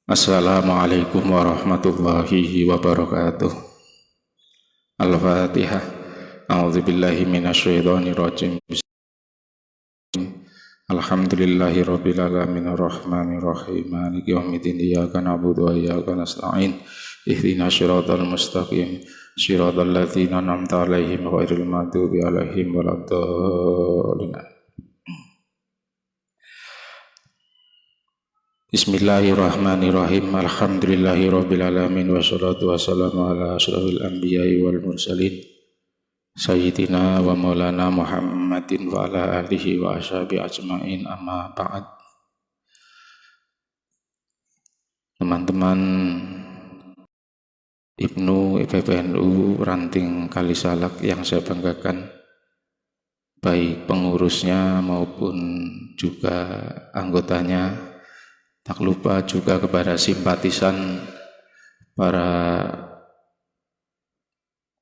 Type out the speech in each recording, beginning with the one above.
Assalamualaikum warahmatullahi wabarakatuh. Al-Fatihah. A'udzubillahi minasyaitonirrajim. Alhamdulillahi rabbil alamin arrahmanir rahim maliki yaumiddin iyyaka na'budu wa iyyaka nasta'in ihdinas siratal mustaqim siratal ladzina an'amta 'alaihim ghairil maghdubi 'alaihim waladdallin. Bismillahirrahmanirrahim. Alhamdulillahirabbil alamin wassalatu wassalamu ala asyrofil anbiya'i wal mursalin sayyidina wa maulana Muhammadin wa ala alihi wa ashabi ajmain, amma ba'd. Teman-teman Ibnu IPPNU Ranting Kalisalak yang saya banggakan, baik pengurusnya maupun juga anggotanya. Tak lupa juga kepada simpatisan, para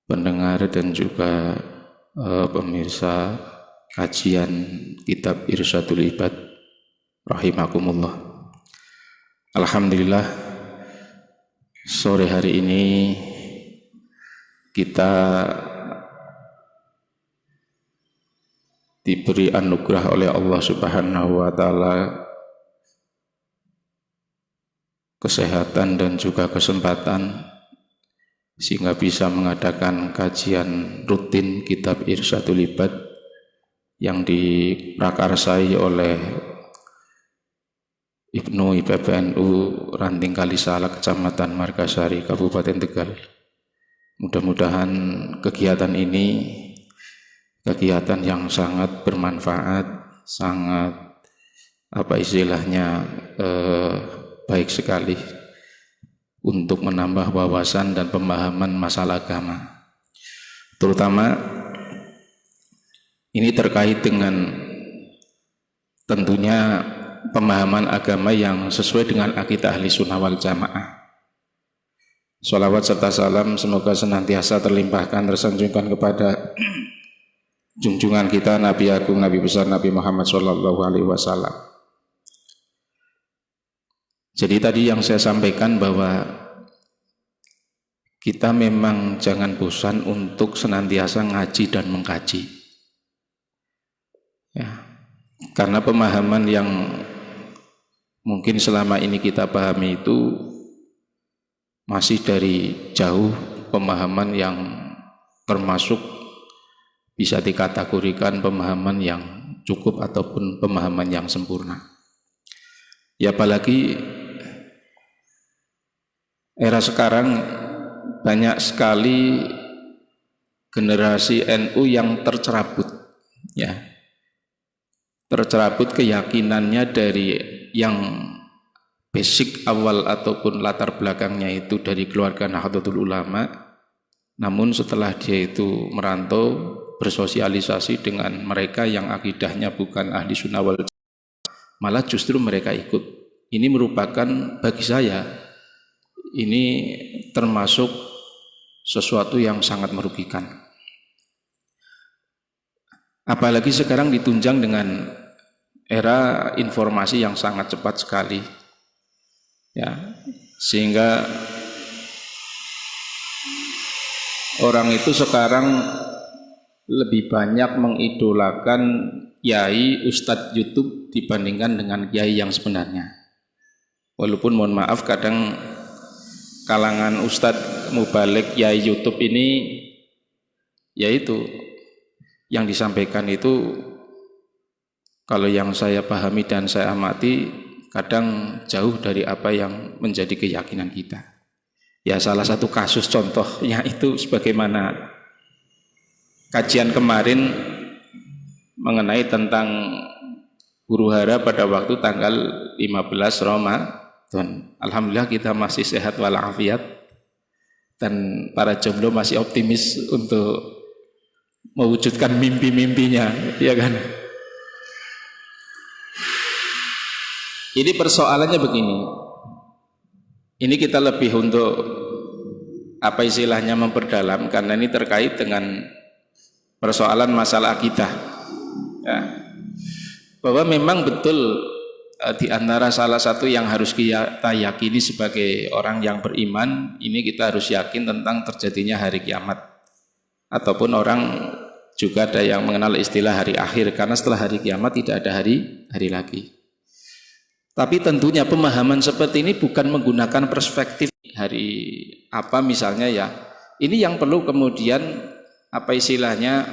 pendengar dan juga pemirsa kajian kitab Irsyadul Ibad rahimakumullah. Alhamdulillah, sore hari ini kita diberi anugerah oleh Allah Subhanahu wa taala kesehatan dan juga kesempatan sehingga bisa mengadakan kajian rutin kitab Irsyadul Ibad yang diprakarsai oleh Ibnu IPPNU Ranting Kalisalak, Kecamatan Margasari, Kabupaten Tegal. Mudah-mudahan kegiatan ini kegiatan yang sangat bermanfaat, sangat baik sekali untuk menambah wawasan dan pemahaman masalah agama. Terutama ini terkait dengan tentunya pemahaman agama yang sesuai dengan akidah ahli sunnah wal jamaah. Sholawat serta salam semoga senantiasa terlimpahkan, tersanjungkan kepada junjungan kita Nabi Agung, Nabi besar Nabi Muhammad SAW. Jadi tadi yang saya sampaikan bahwa kita memang jangan bosan untuk senantiasa ngaji dan mengkaji. Ya, karena pemahaman yang mungkin selama ini kita pahami itu masih dari jauh pemahaman yang termasuk bisa dikategorikan pemahaman yang cukup ataupun pemahaman yang sempurna. Ya, apalagi era sekarang banyak sekali generasi NU yang tercerabut, ya, tercerabut keyakinannya dari yang basic awal ataupun latar belakangnya itu dari keluarga Nahdlatul Ulama. Namun setelah dia itu merantau, bersosialisasi dengan mereka yang akidahnya bukan ahli sunnah wal jamaah, malah justru mereka ikut. Ini merupakan bagi saya, ini termasuk sesuatu yang sangat merugikan. Apalagi sekarang ditunjang dengan era informasi yang sangat cepat sekali, ya, sehingga orang itu sekarang lebih banyak mengidolakan kiai ustadz YouTube dibandingkan dengan kiai yang sebenarnya. Walaupun mohon maaf, kadang kalangan ustadz mubalik kiai YouTube ini, yaitu yang disampaikan itu kalau yang saya pahami dan saya amati kadang jauh dari apa yang menjadi keyakinan kita. Ya, salah satu kasus contohnya itu sebagaimana kajian kemarin mengenai tentang huru hara pada waktu tanggal 15 Ramadan. Alhamdulillah kita masih sehat walafiat dan para jomblo masih optimis untuk mewujudkan mimpi-mimpinya, ya kan? Ini persoalannya begini. Ini kita lebih untuk apa istilahnya memperdalam, karena ini terkait dengan persoalan masalah akidah, ya, bahwa memang betul di antara salah satu yang harus kita yakini sebagai orang yang beriman, ini kita harus yakin tentang terjadinya hari kiamat. Ataupun orang juga ada yang mengenal istilah hari akhir, karena setelah hari kiamat tidak ada hari lagi. Tapi tentunya pemahaman seperti ini bukan menggunakan perspektif hari apa misalnya ya. Ini yang perlu kemudian apa istilahnya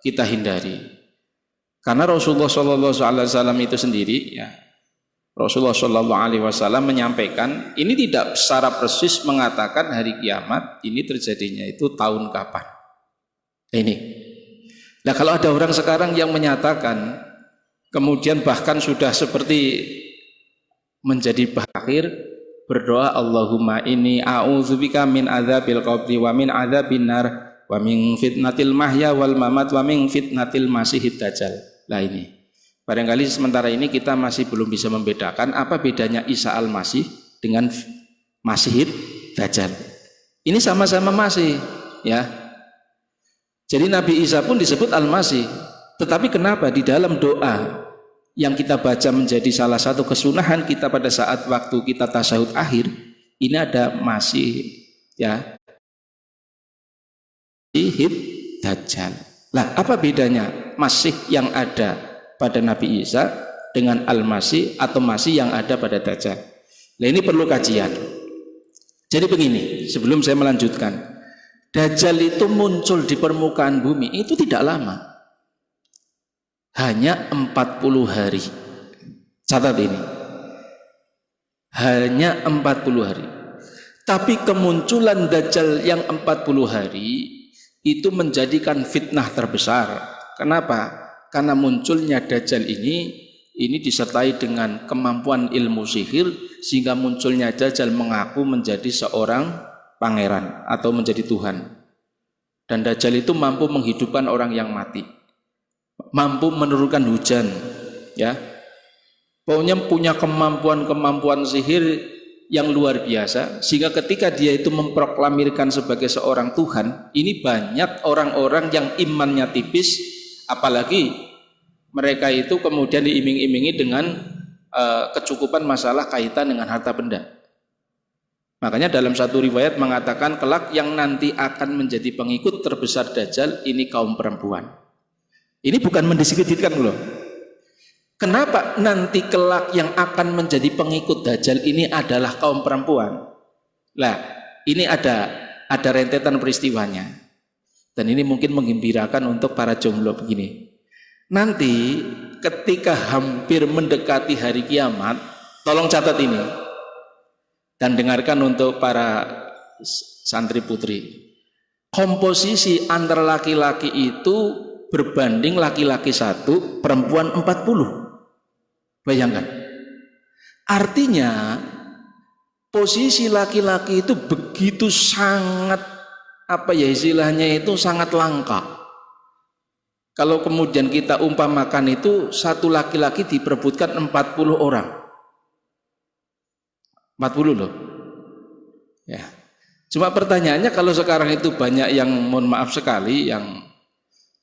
kita hindari. Karena Rasulullah SAW itu sendiri ya, Rasulullah SAW menyampaikan ini tidak secara persis mengatakan hari kiamat ini terjadinya itu tahun kapan. Ini. Nah kalau ada orang sekarang yang menyatakan kemudian bahkan sudah seperti menjadi akhir berdoa Allahumma inni a'udzubika min adzabil qabri wa min adzabin nar wa min fitnatil mahya wal mamat wa min fitnatil masihid dajjal. Lah ini barangkali sementara ini kita masih belum bisa membedakan apa bedanya Isa al-Masih dengan Masihid Dajjal. Ini sama-sama Masih ya. Jadi Nabi Isa pun disebut al-Masih. Tetapi kenapa di dalam doa yang kita baca menjadi salah satu kesunahan kita pada saat waktu kita tasyahud akhir, ini ada Masih ya, Masihid Dajjal. Lah apa bedanya Masih yang ada pada Nabi Isa dengan Al-Masih atau Masih yang ada pada Dajjal? Nah ini perlu kajian. Jadi begini, sebelum saya melanjutkan, Dajjal itu muncul di permukaan bumi itu tidak lama, hanya 40 hari. Catat ini, hanya 40 hari. Tapi kemunculan Dajjal yang 40 hari itu menjadikan fitnah terbesar. Kenapa? Karena munculnya Dajjal ini disertai dengan kemampuan ilmu sihir, sehingga munculnya Dajjal mengaku menjadi seorang pangeran atau menjadi Tuhan. Dan Dajjal itu mampu menghidupkan orang yang mati, mampu menurunkan hujan, ya. Pokoknya punya kemampuan sihir yang luar biasa, sehingga ketika dia itu memproklamirkan sebagai seorang Tuhan, ini banyak orang-orang yang imannya tipis, apalagi mereka itu kemudian diiming-imingi dengan kecukupan masalah kaitan dengan harta benda. Makanya dalam satu riwayat mengatakan kelak yang nanti akan menjadi pengikut terbesar Dajjal ini kaum perempuan. Ini bukan mendiskreditkan loh. Kenapa nanti kelak yang akan menjadi pengikut Dajjal ini adalah kaum perempuan? Lah, ini ada rentetan peristiwanya. Dan ini mungkin menggembirakan untuk para jomblo begini. Nanti ketika hampir mendekati hari kiamat, tolong catat ini dan dengarkan untuk para santri putri. Komposisi antara laki-laki itu berbanding laki-laki 1, perempuan 40. Bayangkan. Artinya posisi laki-laki itu begitu sangat apa ya istilahnya itu sangat langka. Kalau kemudian kita umpamakan itu satu laki-laki diperebutkan 40 orang. 40 loh. Ya. Cuma pertanyaannya kalau sekarang itu banyak yang mohon maaf sekali yang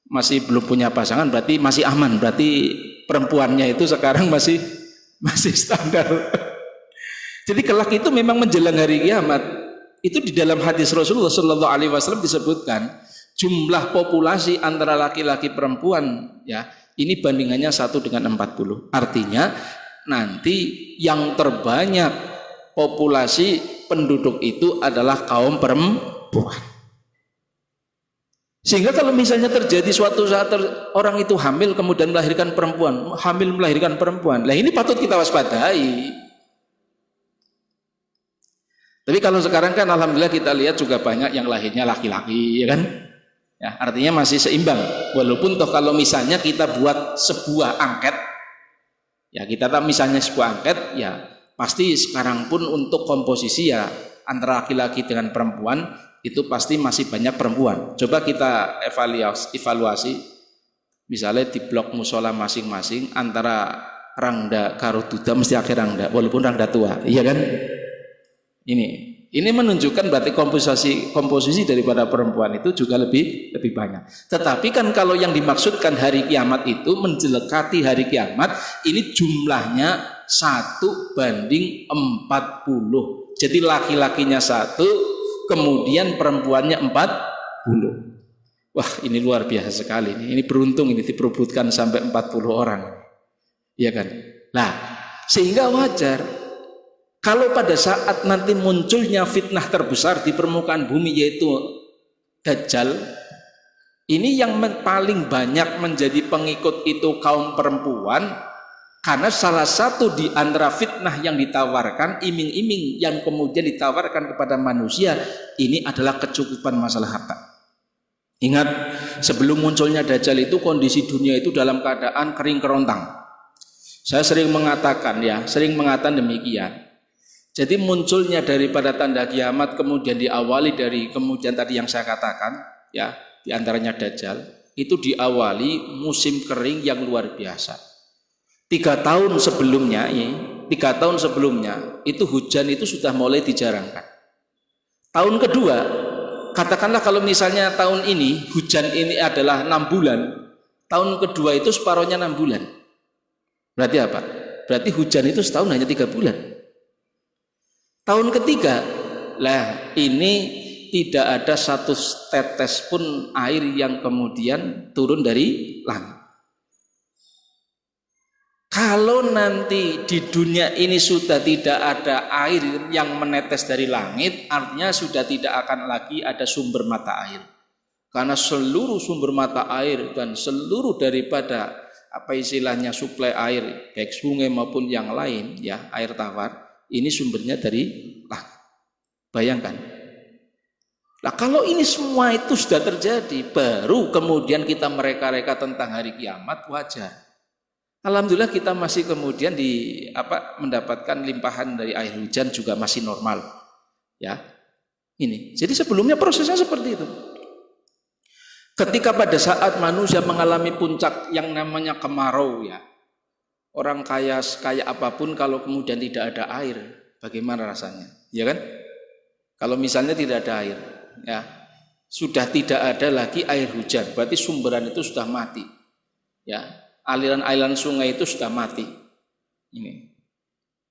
masih belum punya pasangan, berarti masih aman, berarti perempuannya itu sekarang masih standar. Jadi kelak itu memang menjelang hari kiamat itu di dalam hadis Rasulullah Shallallahu Alaihi Wasallam disebutkan jumlah populasi antara laki-laki perempuan ya ini bandingannya 1 dengan 40. Artinya nanti yang terbanyak populasi penduduk itu adalah kaum perempuan. Sehingga kalau misalnya terjadi suatu saat orang itu hamil kemudian melahirkan perempuan, hamil melahirkan perempuan, lah ini patut kita waspadai. Tapi kalau sekarang kan alhamdulillah kita lihat juga banyak yang lahirnya laki-laki, ya kan? Ya, artinya masih seimbang. Walaupun toh kalau misalnya kita buat sebuah angket, ya kita tahu misalnya sebuah angket, ya pasti sekarang pun untuk komposisi ya antara laki-laki dengan perempuan itu pasti masih banyak perempuan. Coba kita evaluasi misalnya di blok musola masing-masing antara rangda karo duda mesti akhir rangda walaupun rangda tua, iya kan? Ini Ini menunjukkan berarti komposisi daripada perempuan itu juga lebih banyak. Tetapi kan kalau yang dimaksudkan hari kiamat itu mendekati hari kiamat, ini jumlahnya 1:40. Jadi laki-lakinya 1, kemudian perempuannya 40. Wah, ini luar biasa sekali. Ini beruntung ini diperebutkan sampai 40 orang. Iya kan? Nah, sehingga wajar kalau pada saat nanti munculnya fitnah terbesar di permukaan bumi yaitu Dajjal, ini yang paling banyak menjadi pengikut itu kaum perempuan, karena salah satu di antara fitnah yang ditawarkan, iming-iming yang kemudian ditawarkan kepada manusia, ini adalah kecukupan masalah harta. Ingat, sebelum munculnya Dajjal itu kondisi dunia itu dalam keadaan kering kerontang. Saya sering mengatakan demikian. Jadi munculnya daripada tanda kiamat kemudian diawali dari kemudian tadi yang saya katakan ya, diantaranya Dajjal, itu diawali musim kering yang luar biasa. 3 tahun sebelumnya itu hujan itu sudah mulai dijarangkan. Tahun kedua, katakanlah kalau misalnya tahun ini hujan ini adalah 6 bulan, tahun kedua itu separuhnya 6 bulan. Berarti apa? Berarti hujan itu setahun hanya 3 bulan. Tahun ketiga, lah ini tidak ada satu tetes pun air yang kemudian turun dari langit. Kalau nanti di dunia ini sudah tidak ada air yang menetes dari langit, artinya sudah tidak akan lagi ada sumber mata air. Karena seluruh sumber mata air dan seluruh daripada apa istilahnya suplai air, baik sungai maupun yang lain, ya air tawar, ini sumbernya dari langit. Bayangkan. Nah kalau ini semua itu sudah terjadi, baru kemudian kita mereka-reka tentang hari kiamat, wajar. Alhamdulillah kita masih kemudian mendapatkan limpahan dari air hujan juga masih normal. Ya. Ini. Jadi sebelumnya prosesnya seperti itu. Ketika pada saat manusia mengalami puncak yang namanya kemarau, ya. Orang kaya apapun kalau kemudian tidak ada air, bagaimana rasanya? Ya kan? Kalau misalnya tidak ada air, ya, sudah tidak ada lagi air hujan, berarti sumberan itu sudah mati. Ya, aliran-aliran sungai itu sudah mati. Ini.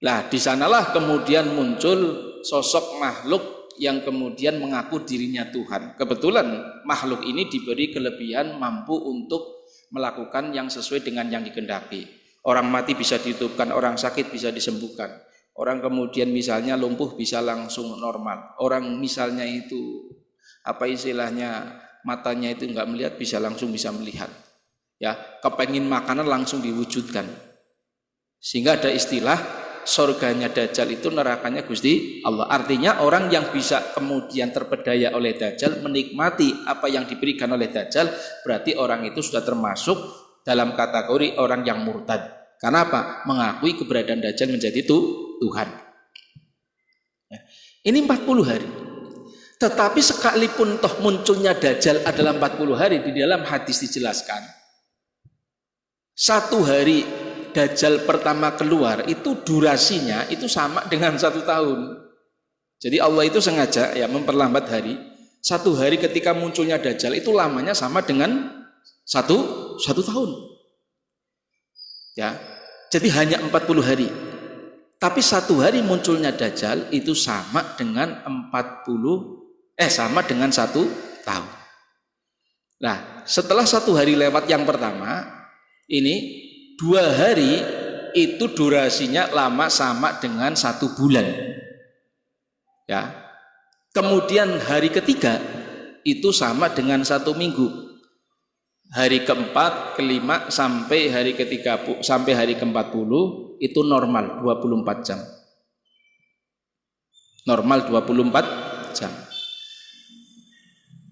Nah, di sanalah kemudian muncul sosok makhluk yang kemudian mengaku dirinya Tuhan. Kebetulan makhluk ini diberi kelebihan mampu untuk melakukan yang sesuai dengan yang dikehendaki. Orang mati bisa dihidupkan, orang sakit bisa disembuhkan. Orang kemudian misalnya lumpuh bisa langsung normal. Orang misalnya itu apa istilahnya matanya itu enggak melihat bisa langsung bisa melihat. Ya, kepengin makanan langsung diwujudkan. Sehingga ada istilah surganya Dajjal itu nerakanya Gusti Allah. Artinya orang yang bisa kemudian terpedaya oleh Dajjal, menikmati apa yang diberikan oleh Dajjal, berarti orang itu sudah termasuk dalam kategori orang yang murtad. Karena apa? Mengakui keberadaan Dajjal menjadi Tuhan. Ya. Ini 40 hari. Tetapi sekalipun toh munculnya Dajjal adalah 40 hari, di dalam hadis dijelaskan 1 hari Dajjal pertama keluar itu durasinya itu sama dengan 1 tahun. Jadi Allah itu sengaja ya memperlambat hari. 1 hari ketika munculnya Dajjal itu lamanya sama dengan satu tahun. Ya, jadi hanya 40 hari. Tapi 1 hari munculnya Dajjal itu sama dengan 1 tahun. Nah, setelah 1 hari lewat yang pertama, ini 2 hari itu durasinya lama sama dengan 1 bulan. Ya. Kemudian hari ketiga itu sama dengan 1 minggu. Hari keempat, kelima sampai hari ke-30 sampai hari ke-40 itu normal 24 jam. Normal 24 jam.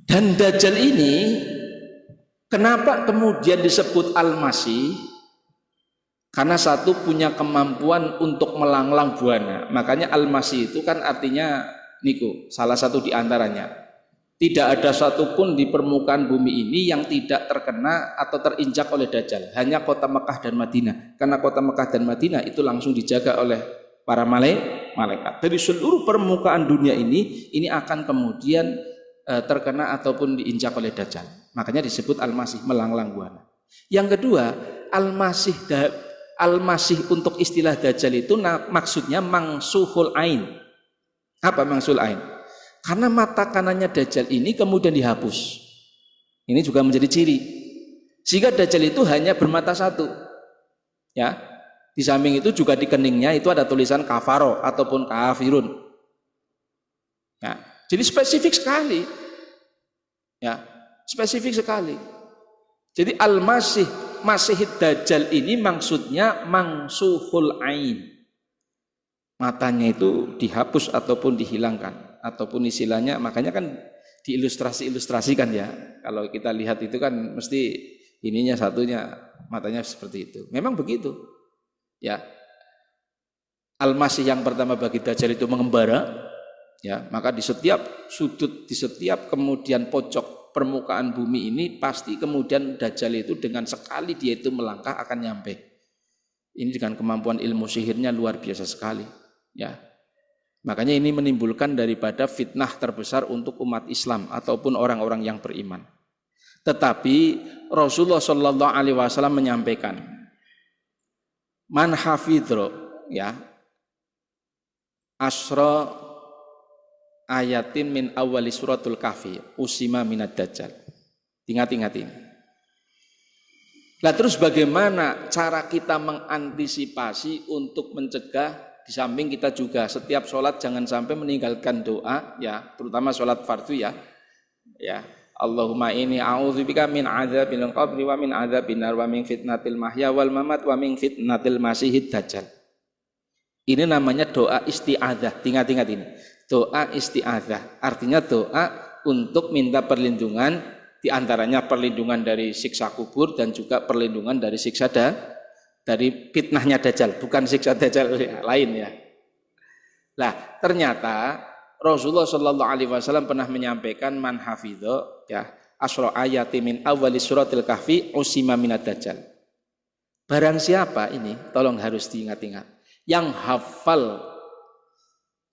Dan Dajjal ini kenapa kemudian disebut Al-Masih? Karena satu punya kemampuan untuk melanglang buana. Makanya Al-Masih itu kan artinya niku, salah satu di antaranya. Tidak ada satupun di permukaan bumi ini yang tidak terkena atau terinjak oleh Dajjal. Hanya kota Mekah dan Madinah. Karena kota Mekah dan Madinah itu langsung dijaga oleh para malaikat. Dari seluruh permukaan dunia ini akan kemudian terkena ataupun diinjak oleh Dajjal. Makanya disebut Al-Masih, melanglang buana. Yang kedua, Al-Masih untuk istilah Dajjal itu maksudnya mangsuhul ain. Apa mangsuhul ain? Karena mata kanannya Dajjal ini kemudian dihapus. Ini juga menjadi ciri. Sehingga Dajjal itu hanya bermata satu. Ya. Di samping itu juga di keningnya itu ada tulisan kafaro ataupun kafirun. Ya. Jadi spesifik sekali. Ya, spesifik sekali. Jadi Al-Masih, Masihid Dajjal ini maksudnya mangsuhul ain. Matanya itu dihapus ataupun dihilangkan, ataupun istilahnya, makanya kan diilustrasi-ilustrasikan ya. Kalau kita lihat itu kan mesti ininya satunya, matanya seperti itu. Memang begitu. Ya. Al-Masih yang pertama bagi Dajjal itu mengembara. Ya, maka di setiap sudut, di setiap kemudian pojok permukaan bumi ini pasti kemudian Dajjal itu dengan sekali dia itu melangkah akan nyampe. Ini dengan kemampuan ilmu sihirnya luar biasa sekali. Ya, makanya ini menimbulkan daripada fitnah terbesar untuk umat Islam ataupun orang-orang yang beriman. Tetapi Rasulullah Shallallahu Alaihi Wasallam menyampaikan, man hafidro, ya, asra ayatin min awali suratul kahfi usima minad dajjal. Ingat-ingat ini. Nah terus bagaimana cara kita mengantisipasi untuk mencegah, di samping kita juga setiap sholat jangan sampai meninggalkan doa ya, terutama sholat fardu ya. Ya, Allahumma inni a'udzubika min adzabil qabri wa min adzabin nar wa min fitnatil mahya wal mamat wa min fitnatil masihid dajjal. Ini namanya doa isti'adzah. Ingat-ingat ini. Doa isti'adzah. Artinya doa untuk minta perlindungan, diantaranya perlindungan dari siksa kubur dan juga perlindungan dari siksa dari fitnahnya Dajjal, bukan siksa Dajjal lain ya. Nah, ternyata Rasulullah Shallallahu Alaihi Wasallam pernah menyampaikan man hafidho ya asro ayati min awali suratil kahfi usima minad Dajjal. Barang siapa ini, tolong harus diingat-ingat, yang hafal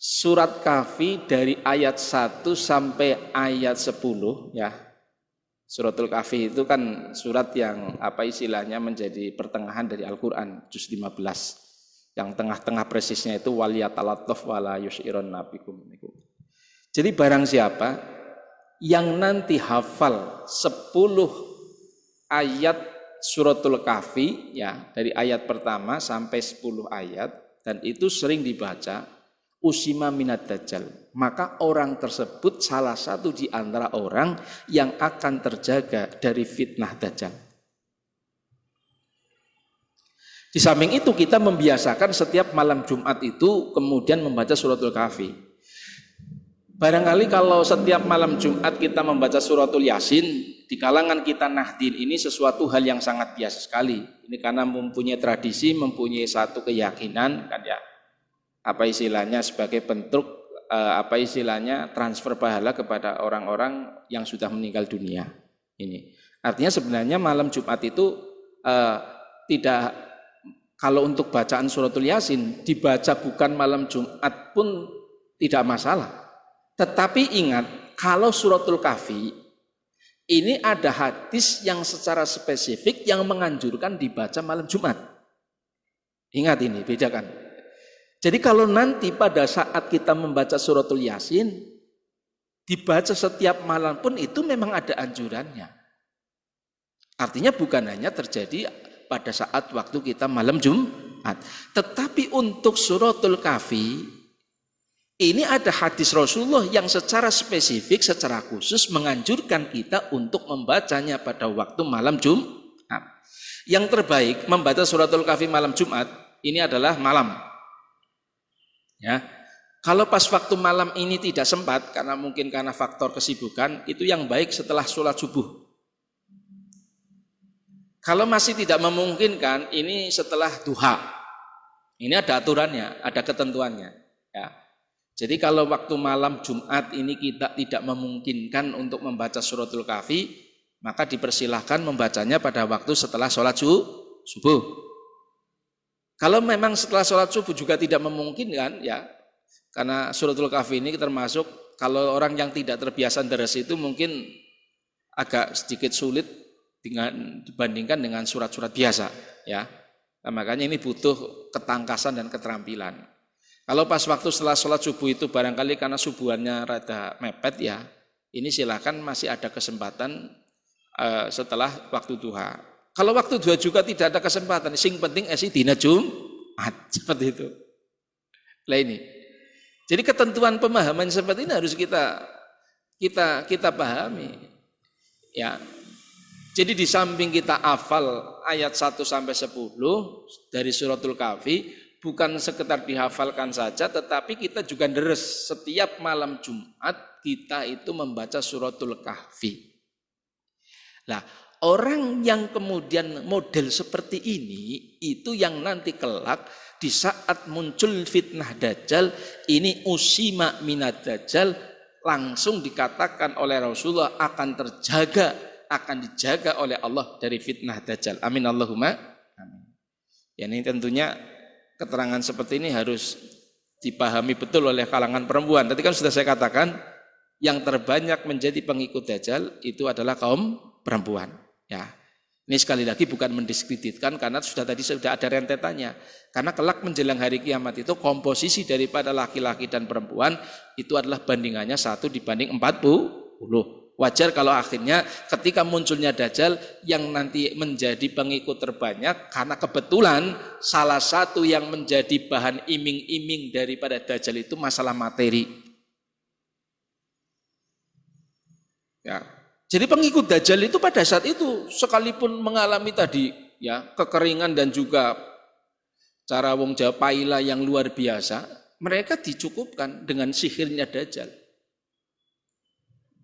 surat Kahfi dari ayat 1 sampai ayat 10 ya. Suratul Kahfi itu kan surat yang apa istilahnya menjadi pertengahan dari Al-Qur'an juz 15. Yang tengah-tengah persisnya itu waliyatalattaf wala yus'iron nabikum. Jadi barang siapa yang nanti hafal 10 ayat suratul Kahfi ya, dari ayat pertama sampai 10 ayat dan itu sering dibaca, usima minad dajjal, maka orang tersebut salah satu di antara orang yang akan terjaga dari fitnah dajjal. Di samping itu kita membiasakan setiap malam Jumat itu kemudian membaca suratul Kahfi. Barangkali kalau setiap malam Jumat kita membaca suratul Yasin, di kalangan kita Nahdin ini sesuatu hal yang sangat biasa sekali. Ini karena mempunyai tradisi, mempunyai satu keyakinan kan ya. Apa istilahnya sebagai bentuk apa istilahnya transfer pahala kepada orang-orang yang sudah meninggal dunia. Ini artinya sebenarnya malam Jumat itu tidak, kalau untuk bacaan suratul Yasin dibaca bukan malam Jumat pun tidak masalah. Tetapi ingat, kalau suratul Kahfi ini ada hadis yang secara spesifik yang menganjurkan dibaca malam Jumat. Ingat ini, bedakan. Jadi kalau nanti pada saat kita membaca suratul Yasin, dibaca setiap malam pun itu memang ada anjurannya. Artinya bukan hanya terjadi pada saat waktu kita malam Jumat. Tetapi untuk suratul Kahfi, ini ada hadis Rasulullah yang secara spesifik, secara khusus menganjurkan kita untuk membacanya pada waktu malam Jumat. Yang terbaik membaca suratul Kahfi malam Jumat, ini adalah malam. Ya, kalau pas waktu malam ini tidak sempat karena mungkin karena faktor kesibukan, itu yang baik setelah sholat subuh. Kalau masih tidak memungkinkan, ini setelah duha. Ini ada aturannya, ada ketentuannya. Ya. Jadi kalau waktu malam Jumat ini kita tidak memungkinkan untuk membaca suratul Kahfi, maka dipersilahkan membacanya pada waktu setelah sholat subuh. Kalau memang setelah sholat subuh juga tidak memungkinkan, ya, karena suratul kahfi ini termasuk kalau orang yang tidak terbiasa deres itu mungkin agak sedikit sulit dibandingkan dengan surat-surat biasa, ya. Nah, makanya ini butuh ketangkasan dan keterampilan. Kalau pas waktu setelah sholat subuh itu barangkali karena subuhannya rada mepet, ya, ini silakan masih ada kesempatan setelah waktu duha. Kalau waktu duha juga tidak ada kesempatan, sing penting esi dina Jumat, seperti itu. Lah ini. Jadi ketentuan pemahaman seperti ini harus kita pahami. Ya. Jadi di samping kita hafal ayat 1 sampai 10 dari suratul kahfi, bukan sekedar dihafalkan saja, tetapi kita juga deres setiap malam Jumat kita itu membaca suratul kahfi. Nah, orang yang kemudian model seperti ini, itu yang nanti kelak di saat muncul fitnah dajjal, ini usima minad dajjal, langsung dikatakan oleh Rasulullah akan dijaga oleh Allah dari fitnah dajjal. Amin Allahumma amin. Ya, ini tentunya keterangan seperti ini harus dipahami betul oleh kalangan perempuan. Tadi kan sudah saya katakan, yang terbanyak menjadi pengikut dajjal itu adalah kaum perempuan. Ya, ini sekali lagi bukan mendiskreditkan karena sudah ada rentetannya. Karena kelak menjelang hari kiamat itu komposisi daripada laki-laki dan perempuan itu adalah bandingannya 1 dibanding 40. Wajar kalau akhirnya ketika munculnya dajjal yang nanti menjadi pengikut terbanyak karena kebetulan salah satu yang menjadi bahan iming-iming daripada dajjal itu masalah materi. Ya. Jadi pengikut dajjal itu pada saat itu sekalipun mengalami tadi ya kekeringan dan juga cara wong Jawa paila yang luar biasa, mereka dicukupkan dengan sihirnya dajjal.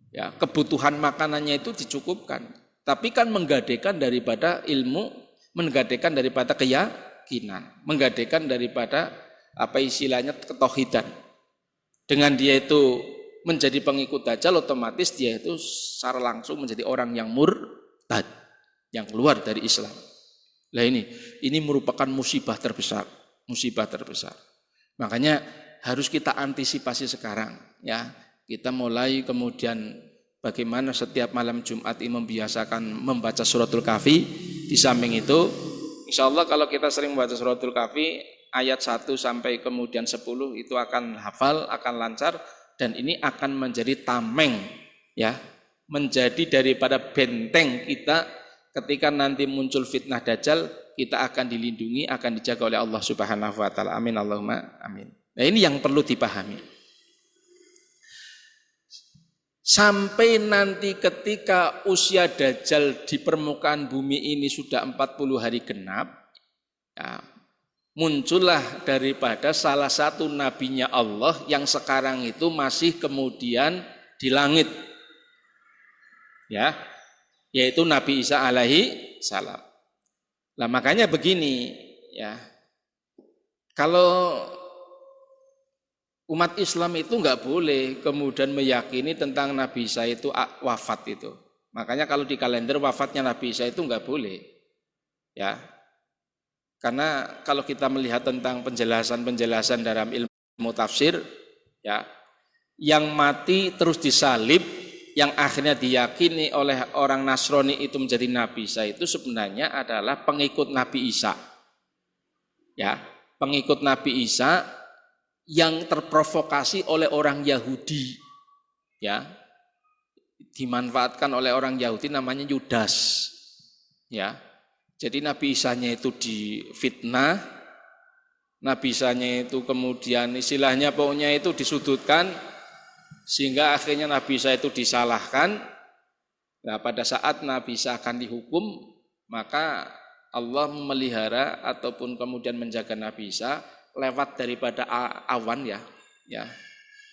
Ya, kebutuhan makanannya itu dicukupkan. Tapi kan menggadekan daripada ilmu, menggadekan daripada keyakinan, menggadekan daripada apa istilahnya ketauhidan. Dengan dia itu menjadi pengikut dajjal, otomatis dia itu secara langsung menjadi orang yang murtad, yang keluar dari Islam. Nah ini merupakan musibah terbesar, musibah terbesar. Makanya harus kita antisipasi sekarang, ya. Kita mulai kemudian bagaimana setiap malam Jumat ini membiasakan membaca suratul kahfi. Di samping itu, insya Allah kalau kita sering membaca suratul kahfi, ayat 1 sampai kemudian 10 itu akan hafal, akan lancar, dan ini akan menjadi tameng, ya, menjadi daripada benteng kita ketika nanti muncul fitnah dajjal, kita akan dilindungi, akan dijaga oleh Allah Subhanahu wa taala. Amin Allahumma amin. Nah, ini yang perlu dipahami. Sampai nanti ketika usia dajjal di permukaan bumi ini sudah 40 hari genap, ya, muncullah daripada salah satu nabinya Allah yang sekarang itu masih kemudian di langit, ya, yaitu Nabi Isa alaihi salam. Nah, makanya begini, ya, kalau umat Islam itu enggak boleh kemudian meyakini tentang Nabi Isa itu wafat itu. Makanya kalau di kalender wafatnya Nabi Isa itu enggak boleh. Ya. Karena kalau kita melihat tentang penjelasan-penjelasan dalam ilmu tafsir, ya, yang mati terus disalib, yang akhirnya diyakini oleh orang Nasrani itu menjadi Nabi Isa itu sebenarnya adalah pengikut Nabi Isa. Ya, pengikut Nabi Isa yang terprovokasi oleh orang Yahudi, ya, dimanfaatkan oleh orang Yahudi namanya Yudas, ya. Jadi Nabi Isa-nya itu difitnah, Nabi Isa-nya itu kemudian istilahnya pokoknya itu disudutkan, sehingga akhirnya Nabi Isa itu disalahkan. Nah, pada saat Nabi Isa akan dihukum, maka Allah memelihara ataupun kemudian menjaga Nabi Isa lewat daripada awan, ya.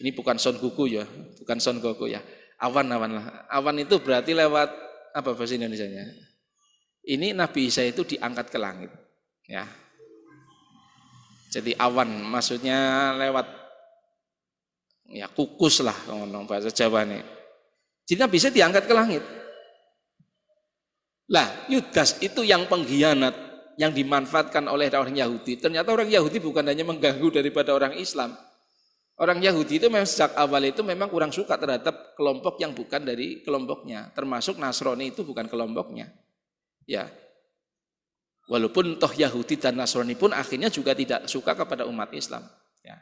Ini bukan Son Goku, ya, bukan Son Goku, ya. Awan lah. Awan itu berarti lewat apa bahasa Indonesianya? Ini Nabi Isa itu diangkat ke langit, ya. Jadi awan maksudnya lewat, ya, kukus lah ngomong bahasa Jawa nih. Jadi Nabi Isa diangkat ke langit. Lah, Yudas itu yang pengkhianat, yang dimanfaatkan oleh orang Yahudi. Ternyata orang Yahudi bukan hanya mengganggu daripada orang Islam. Orang Yahudi itu memang sejak awal itu memang kurang suka terhadap kelompok yang bukan dari kelompoknya. Termasuk Nasrani itu bukan kelompoknya. Ya. Walaupun toh Yahudi dan Nasrani pun akhirnya juga tidak suka kepada umat Islam. Ya.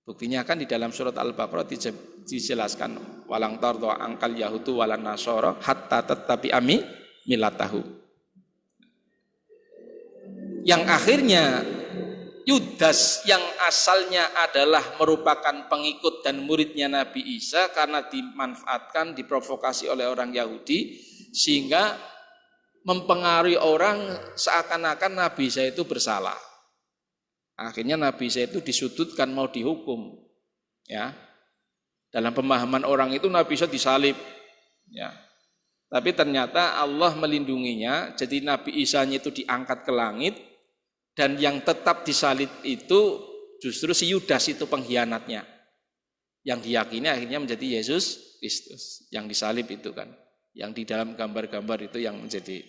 Buktinya kan di dalam surat Al-Baqarah dijelaskan walang tardo angkal yahudu walan nasoro hatta tetapi ami milatahu. Yang akhirnya Yudas yang asalnya adalah merupakan pengikut dan muridnya Nabi Isa karena dimanfaatkan, diprovokasi oleh orang Yahudi sehingga mempengaruhi orang seakan-akan Nabi Isa itu bersalah. Akhirnya Nabi Isa itu disudutkan, mau dihukum. Ya. Dalam pemahaman orang itu Nabi Isa disalib. Ya. Tapi ternyata Allah melindunginya, jadi Nabi Isa-nya itu diangkat ke langit. Dan yang tetap disalib itu justru si Yudas itu pengkhianatnya. Yang diyakini akhirnya menjadi Yesus Kristus. Yang disalib itu kan. Yang di dalam gambar-gambar itu yang menjadi.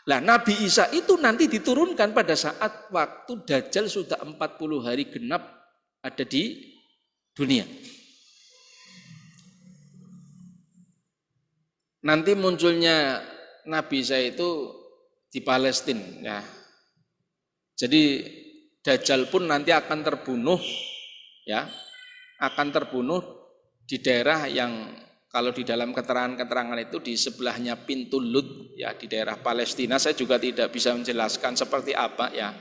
Nah Nabi Isa itu nanti diturunkan pada saat waktu Dajjal sudah 40 hari genap ada di dunia. Nanti munculnya Nabi Isa itu di Palestina. Ya. Jadi Dajjal pun nanti akan terbunuh, ya, akan terbunuh di daerah yang kalau di dalam keterangan-keterangan itu di sebelahnya pintu Lut, ya, di daerah Palestina. Saya juga tidak bisa menjelaskan seperti apa, ya,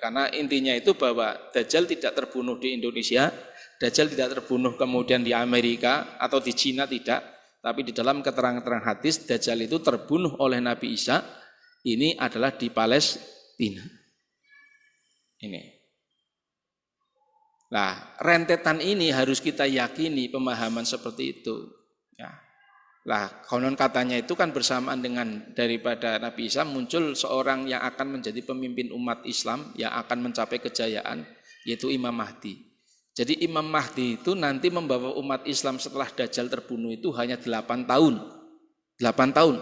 karena intinya itu bahwa Dajjal tidak terbunuh di Indonesia, Dajjal tidak terbunuh kemudian di Amerika atau di Cina tidak, tapi di dalam keterangan-keterangan hadis Dajjal itu terbunuh oleh Nabi Isa. Ini adalah di Palestina. Ini. Nah, rentetan ini harus kita yakini pemahaman seperti itu. Ya. Lah, konon katanya itu kan bersamaan dengan daripada Nabi Isa muncul seorang yang akan menjadi pemimpin umat Islam yang akan mencapai kejayaan, yaitu Imam Mahdi. Jadi Imam Mahdi itu nanti membawa umat Islam setelah Dajjal terbunuh itu hanya 8 tahun. 8 tahun.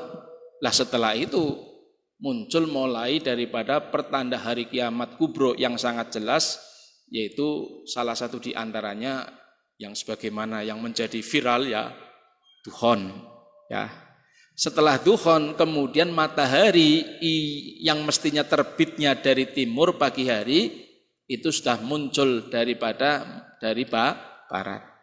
Lah setelah itu muncul mulai daripada pertanda hari kiamat kubro yang sangat jelas, yaitu salah satu di antaranya yang sebagaimana yang menjadi viral, ya, duhon, ya. Setelah duhon kemudian matahari yang mestinya terbitnya dari timur pagi hari itu sudah muncul dari barat.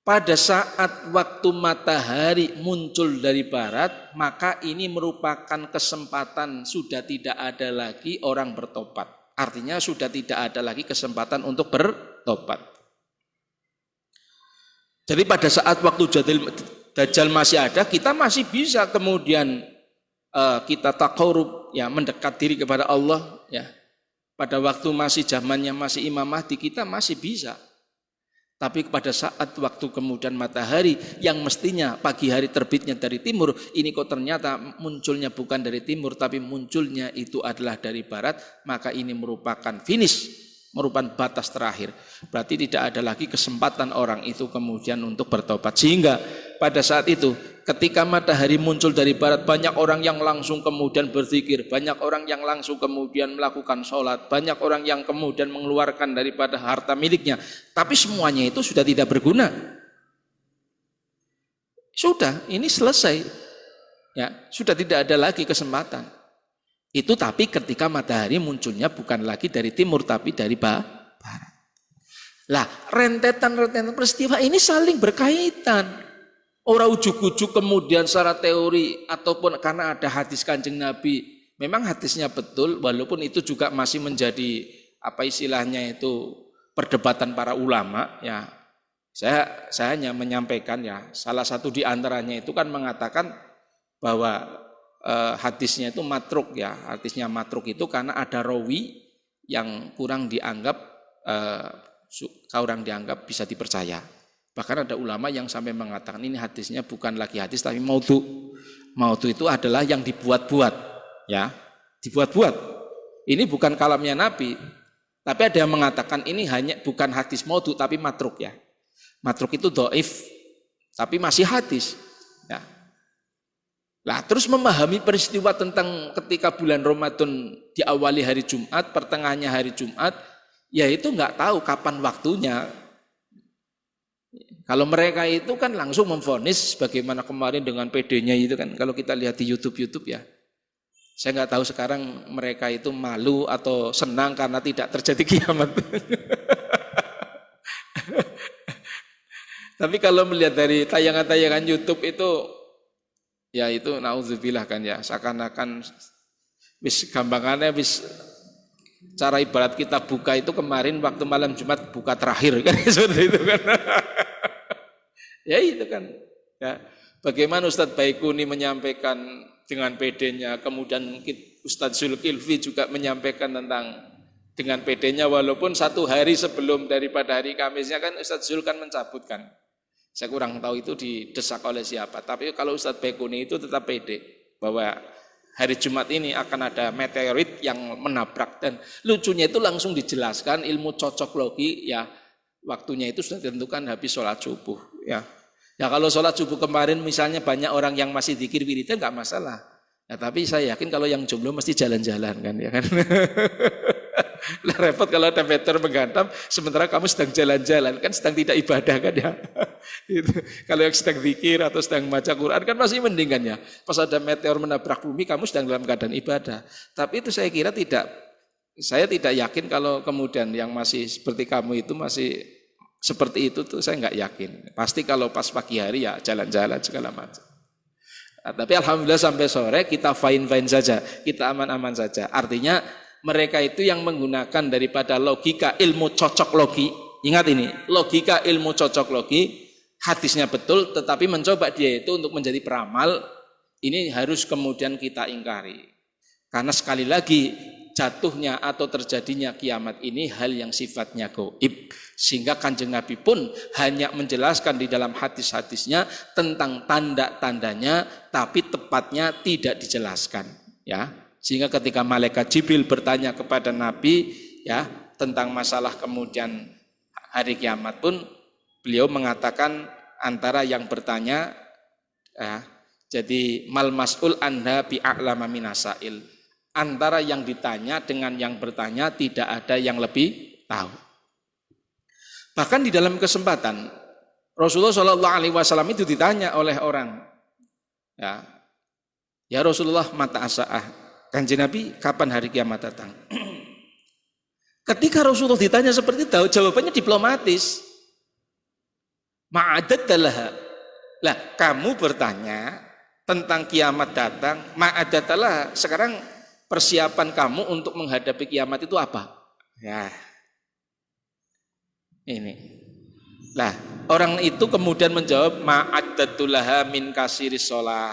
Pada saat waktu matahari muncul dari barat, maka ini merupakan kesempatan sudah tidak ada lagi orang bertobat. Artinya sudah tidak ada lagi kesempatan untuk bertobat. Jadi pada saat waktu Dajjal masih ada, kita masih bisa kemudian kita taqarrub, ya, mendekat diri kepada Allah, ya. Pada waktu masih zamannya masih Imam Mahdi kita masih bisa. Tapi pada saat waktu kemudian matahari yang mestinya pagi hari terbitnya dari timur, ini kok ternyata munculnya bukan dari timur, tapi munculnya itu adalah dari barat, maka ini merupakan finish, merupakan batas terakhir. Berarti tidak ada lagi kesempatan orang itu kemudian untuk bertobat. Sehingga pada saat itu ketika matahari muncul dari barat, banyak orang yang langsung kemudian berzikir, banyak orang yang langsung kemudian melakukan sholat, banyak orang yang kemudian mengeluarkan daripada harta miliknya, tapi semuanya itu sudah tidak berguna. Sudah, ini selesai, ya, sudah tidak ada lagi kesempatan. Itu tapi ketika matahari munculnya bukan lagi dari timur tapi dari barat. Lah, rentetan peristiwa ini saling berkaitan. Orang ujuk-ujuk kemudian secara teori ataupun karena ada hadis Kanjeng Nabi, memang hadisnya betul, walaupun itu juga masih menjadi apa istilahnya itu perdebatan para ulama, ya. Saya hanya menyampaikan, ya, salah satu di antaranya itu kan mengatakan bahwa hadisnya itu matruk, ya. Hadisnya matruk itu karena ada rawi yang kurang dianggap bisa dipercaya. Bahkan ada ulama yang sampai mengatakan ini hadisnya bukan lagi hadis tapi maudhu. Maudhu itu adalah yang dibuat-buat, ya, dibuat-buat. Ini bukan kalamnya Nabi, tapi ada yang mengatakan ini hanya bukan hadis maudhu tapi matruk, ya. Matruk itu dhaif, tapi masih hadis. Ya. Lah terus memahami peristiwa tentang ketika bulan Ramadan diawali hari Jumat, pertengahannya hari Jumat, ya itu nggak tahu kapan waktunya. Kalau mereka itu kan langsung memvonis bagaimana kemarin dengan PD-nya itu kan, kalau kita lihat di YouTube ya. Saya nggak tahu sekarang mereka itu malu atau senang karena tidak terjadi kiamat. Tapi kalau melihat dari tayangan-tayangan YouTube itu, ya itu naudzubillah kan ya, seakan-akan wis gampangannya wis cara ibarat kita buka itu kemarin waktu malam Jumat buka terakhir kan seperti itu kan. Ya itu kan. Ya. Bagaimana Ustadz Baikuni menyampaikan dengan PD-nya, kemudian Ustadz Zulkifli juga menyampaikan tentang dengan PD-nya, walaupun satu hari sebelum daripada hari Kamisnya kan Ustadz Zul kan mencabutkan. Saya kurang tahu itu didesak oleh siapa, tapi kalau Ustadz Baikuni itu tetap PD bahwa hari Jumat ini akan ada meteorit yang menabrak, dan lucunya itu langsung dijelaskan ilmu cocoklogi ya, waktunya itu sudah ditentukan habis sholat subuh ya. Ya kalau sholat subuh kemarin misalnya banyak orang yang masih zikir wiridan nggak masalah. Ya, tapi saya yakin kalau yang jomblo mesti jalan-jalan kan ya kan. Lah repot kalau ada meteor menghantam sementara kamu sedang jalan-jalan, kan sedang tidak ibadah kan ya. Itu. Kalau yang sedang zikir atau sedang baca Quran kan masih mending kan ya. Pas ada meteor menabrak bumi kamu sedang dalam keadaan ibadah. Tapi itu saya kira saya tidak yakin kalau kemudian yang masih seperti kamu itu masih seperti itu tuh, saya nggak yakin. Pasti kalau pas pagi hari ya jalan-jalan segala macam. Nah, tapi alhamdulillah sampai sore kita fine-fine saja, kita aman-aman saja. Artinya mereka itu yang menggunakan daripada logika ilmu cocok logi. Ingat ini, logika ilmu cocok logi, hadisnya betul tetapi mencoba dia itu untuk menjadi peramal, ini harus kemudian kita ingkari. Karena sekali lagi jatuhnya atau terjadinya kiamat ini hal yang sifatnya gaib, sehingga Kanjeng Nabi pun hanya menjelaskan di dalam hadis-hadisnya tentang tanda-tandanya, tapi tepatnya tidak dijelaskan ya. Sehingga ketika malaikat Jibril bertanya kepada Nabi ya tentang masalah kemudian hari kiamat pun beliau mengatakan antara yang bertanya ya, jadi mal mas'ul anha bi'a'lama minasail, antara yang ditanya dengan yang bertanya tidak ada yang lebih tahu. Bahkan di dalam kesempatan Rasulullah SAW itu ditanya oleh orang ya Rasulullah mata asa'ah, Kanjeng Nabi kapan hari kiamat datang? Ketika Rasulullah ditanya seperti itu, jawabannya diplomatis. Ma'adadalah. Lah, kamu bertanya tentang kiamat datang, ma'adadalah. Sekarang persiapan kamu untuk menghadapi kiamat itu apa? Ya. Ini. Lah, orang itu kemudian menjawab ma'adadulaha min kasiris sholah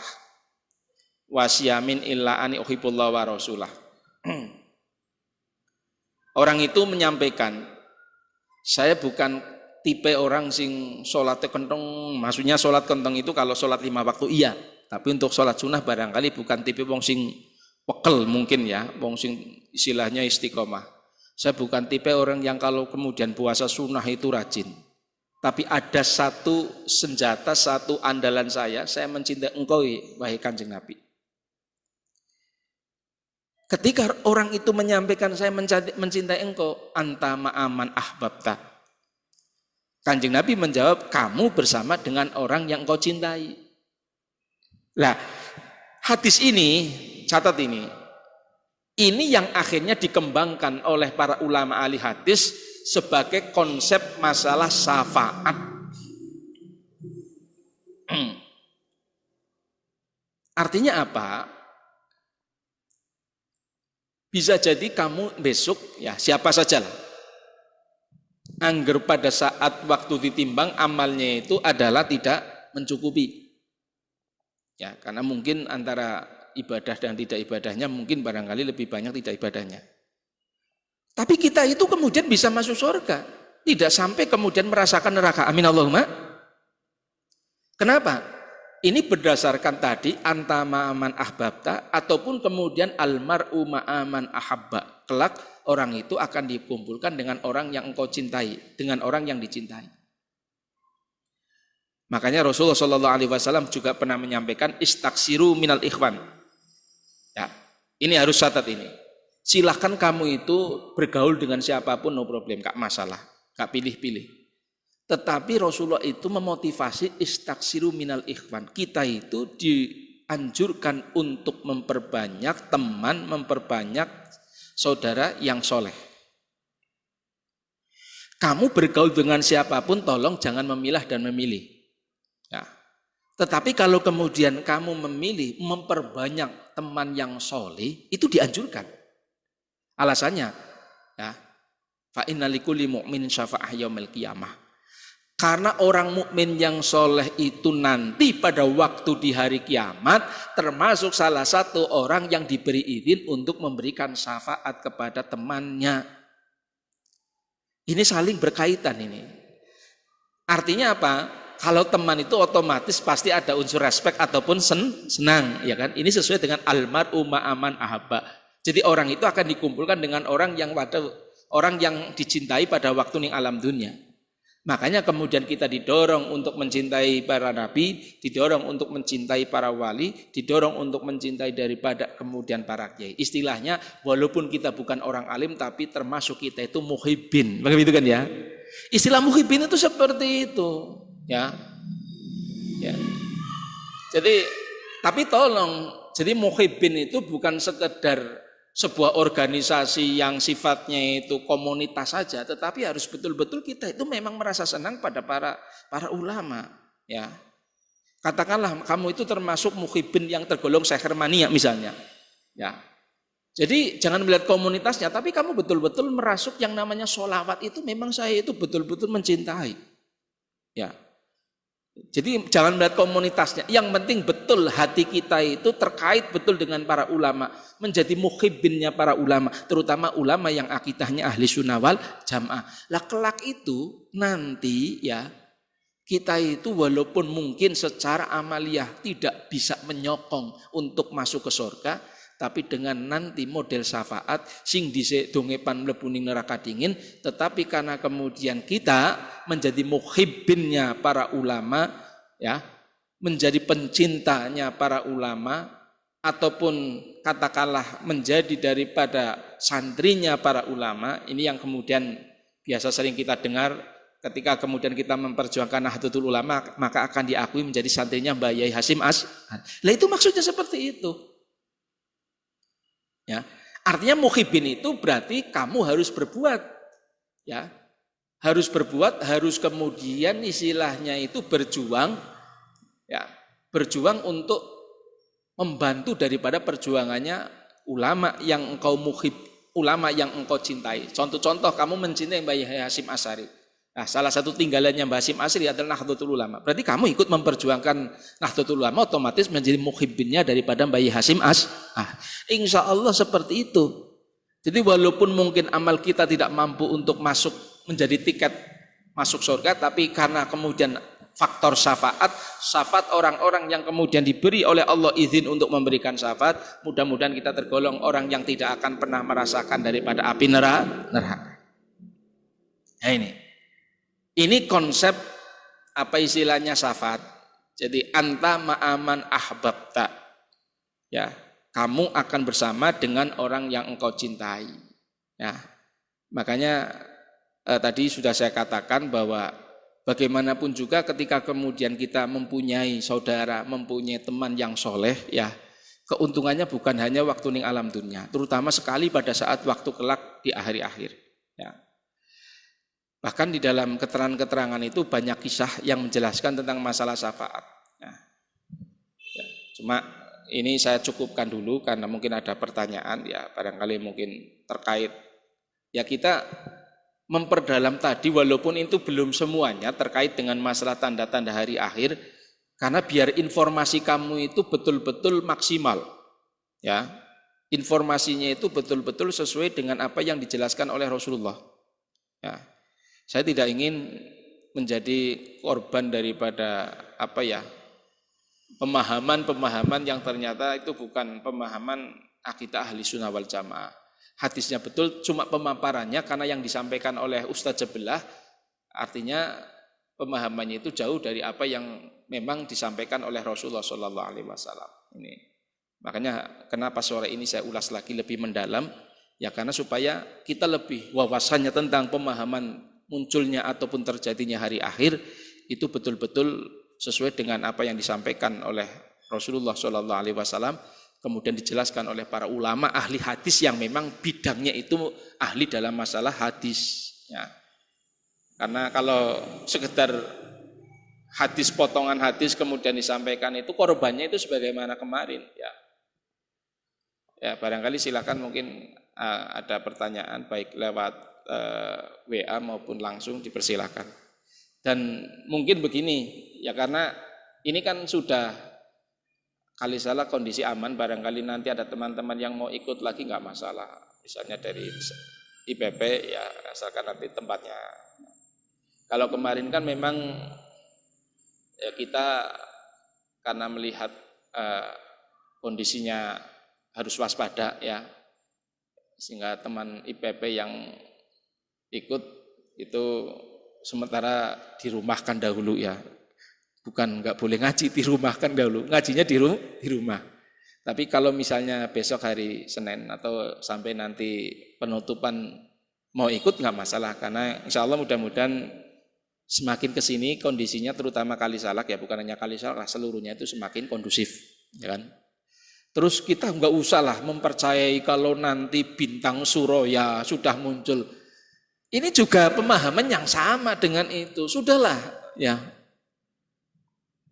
wasyamin illa ani uhibbullah wa rasulah. Orang itu menyampaikan, saya bukan tipe orang sing sholatnya kentong, maksudnya sholat kentong itu kalau sholat 5 waktu iya, tapi untuk sholat sunnah barangkali bukan tipe wong sing pekel mungkin ya, wong sing istilahnya istiqomah. Saya bukan tipe orang yang kalau kemudian puasa sunnah itu rajin. Tapi ada satu senjata, satu andalan saya mencintai engkau wahai Kanjeng Nabi. Ketika orang itu menyampaikan saya mencintai engkau, anta ma'aman ahbabta. Kanjeng Nabi menjawab, kamu bersama dengan orang yang engkau cintai. Lah, hadis ini, catat ini yang akhirnya dikembangkan oleh para ulama ahli hadis sebagai konsep masalah syafaat. Artinya apa? Bisa jadi kamu besok, ya siapa saja lah, angger pada saat waktu ditimbang amalnya itu adalah tidak mencukupi. Ya, karena mungkin antara ibadah dan tidak ibadahnya mungkin barangkali lebih banyak tidak ibadahnya. Tapi kita itu kemudian bisa masuk surga, tidak sampai kemudian merasakan neraka. Amin Allahumma. Kenapa? Ini berdasarkan tadi anta ma'aman ahbabta ataupun kemudian almar'u ma'aman ahabba. Kelak orang itu akan dikumpulkan dengan orang yang engkau cintai, dengan orang yang dicintai. Makanya Rasulullah SAW juga pernah menyampaikan istaksiru minal ikhwan. Ya, ini harus catat ini. Silahkan kamu itu bergaul dengan siapapun, no problem, gak masalah, gak pilih-pilih. Tetapi Rasulullah itu memotivasi istaksiru minal ikhwan. Kita itu dianjurkan untuk memperbanyak teman, memperbanyak saudara yang soleh. Kamu bergaul dengan siapapun, tolong jangan memilah dan memilih. Ya. Tetapi kalau kemudian kamu memilih memperbanyak teman yang soleh, itu dianjurkan. Alasannya, ya, fa inna likulli mu'min syafa'ah yaumil qiyamah. Karena orang mukmin yang soleh itu nanti pada waktu di hari kiamat termasuk salah satu orang yang diberi izin untuk memberikan syafaat kepada temannya. Ini saling berkaitan ini. Artinya apa? Kalau teman itu otomatis pasti ada unsur respek ataupun senang, ya kan? Ini sesuai dengan almar'u ma'aman ahabba. Jadi orang itu akan dikumpulkan dengan orang yang dicintai pada waktu ning alam dunia. Makanya kemudian kita didorong untuk mencintai para nabi, didorong untuk mencintai para wali, didorong untuk mencintai daripada kemudian para kiai. Istilahnya walaupun kita bukan orang alim tapi termasuk kita itu muhibbin. Begitu kan ya? Istilah muhibbin itu seperti itu. Ya. Jadi tapi tolong, jadi muhibbin itu bukan sekedar sebuah organisasi yang sifatnya itu komunitas saja, tetapi harus betul-betul kita itu memang merasa senang pada para ulama, ya. Katakanlah kamu itu termasuk muhibbin yang tergolong sehermania misalnya, ya. Jadi jangan melihat komunitasnya, tapi kamu betul-betul merasuk yang namanya sholawat itu memang saya itu betul-betul mencintai, ya. Jadi jangan melihat komunitasnya, yang penting betul hati kita itu terkait betul dengan para ulama, menjadi muhibbinnya para ulama, terutama ulama yang akidahnya ahli sunnah wal jamaah. Lah kelak itu nanti ya kita itu walaupun mungkin secara amaliyah tidak bisa menyokong untuk masuk ke surga, tapi dengan nanti model syafaat sing dhisik dongepan mlebu ning neraka dingin, tetapi karena kemudian kita menjadi muhibbinnya para ulama, ya, menjadi pencintanya para ulama, ataupun katakanlah menjadi daripada santrinya para ulama, ini yang kemudian biasa sering kita dengar ketika kemudian kita memperjuangkan Nahdlatul Ulama, maka akan diakui menjadi santrinya Mbah Yai Hasyim Asy'ari. Lah itu maksudnya seperti itu. Ya, artinya muhibbin itu berarti kamu harus berbuat, ya, harus berbuat, harus kemudian istilahnya itu berjuang, ya, berjuang untuk membantu daripada perjuangannya ulama yang engkau ulama yang engkau cintai. Contoh-contoh kamu mencintai Mbah Yai Hasyim Asy'ari. Nah, salah satu tinggalannya Mbah Hasyim Asy'ari adalah Nahdlatul Ulama. Berarti kamu ikut memperjuangkan Nahdlatul Ulama, otomatis menjadi muhibbinnya daripada Mbah Yai Hasyim Asy'ari. Insya Allah seperti itu. Jadi walaupun mungkin amal kita tidak mampu untuk masuk menjadi tiket masuk surga, tapi karena kemudian faktor syafaat orang-orang yang kemudian diberi oleh Allah izin untuk memberikan syafaat, mudah-mudahan kita tergolong orang yang tidak akan pernah merasakan daripada api neraka. Nah ini konsep apa istilahnya syafaat. Jadi anta ma'aman ahbabta. Ya, kamu akan bersama dengan orang yang engkau cintai. Ya. Makanya tadi sudah saya katakan bahwa bagaimanapun juga ketika kemudian kita mempunyai saudara, mempunyai teman yang soleh, ya, keuntungannya bukan hanya waktu ning alam dunia, terutama sekali pada saat waktu kelak di akhir-akhir. Ya. Bahkan di dalam keterangan-keterangan itu banyak kisah yang menjelaskan tentang masalah syafaat. Nah, ya, cuma ini saya cukupkan dulu karena mungkin ada pertanyaan, ya barangkali mungkin terkait. Ya kita memperdalam tadi walaupun itu belum semuanya terkait dengan masalah tanda-tanda hari akhir, karena biar informasi kamu itu betul-betul maksimal. Ya, informasinya itu betul-betul sesuai dengan apa yang dijelaskan oleh Rasulullah. Ya. Saya tidak ingin menjadi korban daripada pemahaman-pemahaman yang ternyata itu bukan pemahaman akidah ahli sunnah wal jamaah. Hadisnya betul, cuma pemaparannya karena yang disampaikan oleh Ustadz Jebelah artinya pemahamannya itu jauh dari apa yang memang disampaikan oleh Rasulullah Shallallahu Alaihi Wasallam. Ini makanya kenapa sore ini saya ulas lagi lebih mendalam, ya karena supaya kita lebih wawasannya tentang pemahaman munculnya ataupun terjadinya hari akhir itu betul-betul sesuai dengan apa yang disampaikan oleh Rasulullah Shallallahu Alaihi Wasallam, kemudian dijelaskan oleh para ulama ahli hadis yang memang bidangnya itu ahli dalam masalah hadis. Ya. Karena kalau sekedar hadis, potongan hadis kemudian disampaikan itu korbannya itu sebagaimana kemarin. Ya barangkali silakan mungkin ada pertanyaan baik lewat WA maupun langsung dipersilakan. Dan mungkin begini, ya karena ini kan sudah kali salah kondisi aman, barangkali nanti ada teman-teman yang mau ikut lagi nggak masalah. Misalnya dari IPP ya asalkan nanti tempatnya. Kalau kemarin kan memang ya kita karena melihat kondisinya harus waspada ya, sehingga teman IPP yang ikut itu sementara dirumahkan dahulu ya, bukan nggak boleh ngaji, dirumahkan dahulu, ngajinya di rumah. Tapi kalau misalnya besok hari Senin atau sampai nanti penutupan mau ikut nggak masalah, karena insya Allah mudah-mudahan semakin kesini kondisinya terutama Kali Salak ya, bukan hanya Kali Salak, seluruhnya itu semakin kondusif, ya kan? Terus kita nggak usah lah mempercayai kalau nanti bintang Suroya sudah muncul. Ini juga pemahaman yang sama dengan itu. Sudahlah, ya.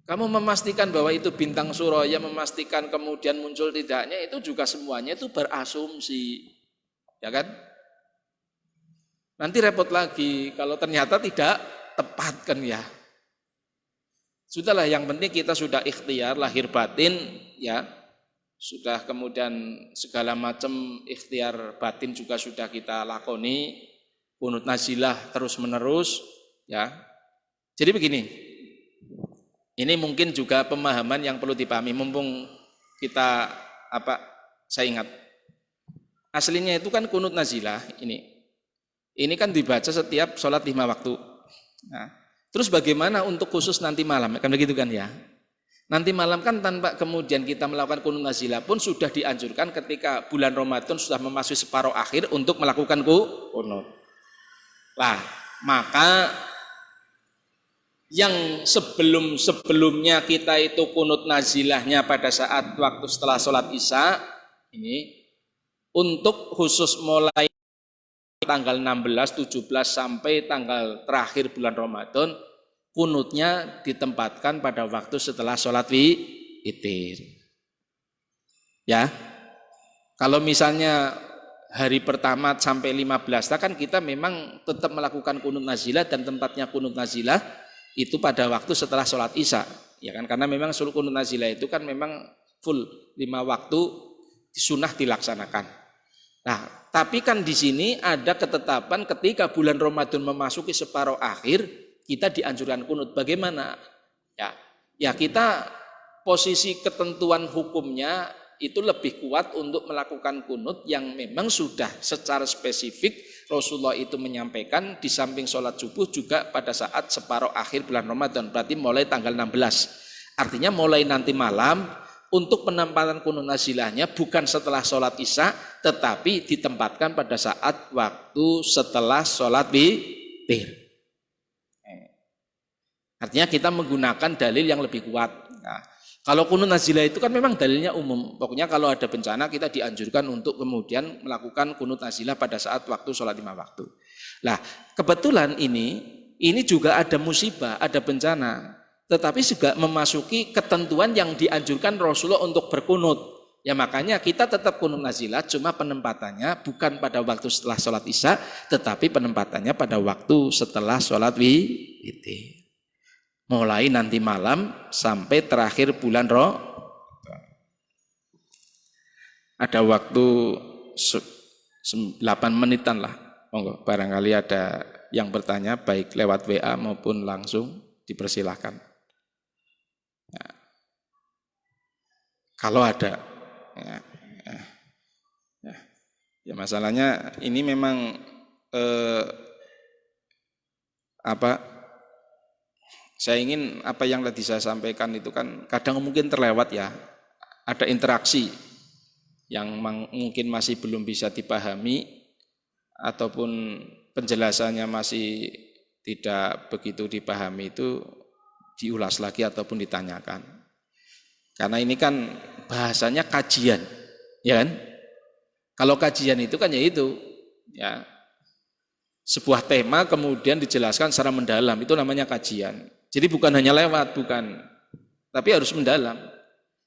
Kamu memastikan bahwa itu bintang Suroya, memastikan kemudian muncul tidaknya, itu juga semuanya itu berasumsi, ya kan? Nanti repot lagi kalau ternyata tidak tepat kan ya. Sudahlah, yang penting kita sudah ikhtiar lahir batin ya. Sudah kemudian segala macam ikhtiar batin juga sudah kita lakoni, kunut nazilah terus menerus ya. Jadi begini, ini mungkin juga pemahaman yang perlu dipahami mumpung kita saya ingat. Aslinya itu kan kunut nazilah ini. Ini kan dibaca setiap sholat 5 waktu. Nah, terus bagaimana untuk khusus nanti malam? Kan begitu kan ya? Nanti malam kan tanpa kemudian kita melakukan kunut nazilah pun sudah dianjurkan ketika bulan Ramadan sudah memasuki separuh akhir untuk melakukan kunut. Lah, maka yang sebelumnya kita itu kunut nazilahnya pada saat waktu setelah sholat Isya ini untuk khusus mulai tanggal 16, 17 sampai tanggal terakhir bulan Ramadan, kunutnya ditempatkan pada waktu setelah sholat witir. Ya, kalau misalnya hari pertama sampai 15 kan kita memang tetap melakukan kunut nazilah, dan tempatnya kunut nazilah itu pada waktu setelah sholat Isya. Ya kan, karena memang seluruh kunut nazilah itu kan memang full 5 waktu sunnah dilaksanakan. Nah, tapi kan di sini ada ketetapan ketika bulan Ramadan memasuki separuh akhir, kita dianjurkan kunut. Bagaimana? Ya kita posisi ketentuan hukumnya itu lebih kuat untuk melakukan kunut yang memang sudah secara spesifik Rasulullah itu menyampaikan di samping sholat subuh juga pada saat separuh akhir bulan Ramadan, berarti mulai tanggal 16. Artinya mulai nanti malam. Untuk penempatan kunut nazilahnya bukan setelah sholat Isya, tetapi ditempatkan pada saat waktu setelah sholat witir. Artinya kita menggunakan dalil yang lebih kuat. Nah, kalau kunut nazilah itu kan memang dalilnya umum. Pokoknya kalau ada bencana kita dianjurkan untuk kemudian melakukan kunut nazilah pada saat waktu sholat 5 waktu. Nah, kebetulan ini juga ada musibah, ada bencana. Tetapi juga memasuki ketentuan yang dianjurkan Rasulullah untuk berkunut. Ya makanya kita tetap kunut nazilah, cuma penempatannya bukan pada waktu setelah sholat Isya, tetapi penempatannya pada waktu setelah sholat witir. Mulai nanti malam sampai terakhir bulan ada waktu 8 menitan lah. Monggo, barangkali ada yang bertanya baik lewat WA maupun langsung, dipersilahkan. Kalau ada, ya masalahnya ini memang Saya ingin apa yang tadi saya sampaikan itu kan kadang mungkin terlewat ya. Ada interaksi yang mungkin masih belum bisa dipahami ataupun penjelasannya masih tidak begitu dipahami, itu diulas lagi ataupun ditanyakan. Karena ini kan bahasanya kajian, ya kan? Kalau kajian itu kan ya itu, ya sebuah tema kemudian dijelaskan secara mendalam, itu namanya kajian. Jadi bukan hanya lewat, bukan, tapi harus mendalam.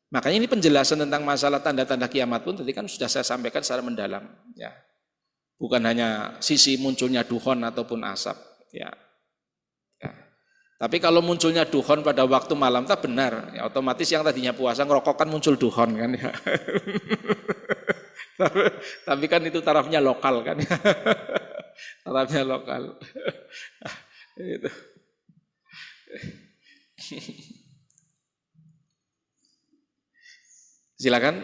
Makanya ini penjelasan tentang masalah tanda-tanda kiamat pun tadi kan sudah saya sampaikan secara mendalam, ya. Bukan hanya sisi munculnya dukhon ataupun asap, ya. Ya. Tapi kalau munculnya dukhon pada waktu malam tak benar, ya otomatis yang tadinya puasa ngerokok kan muncul dukhon kan ya. Tapi kan itu tarafnya lokal kan. Tarafnya lokal. Itu. Silakan.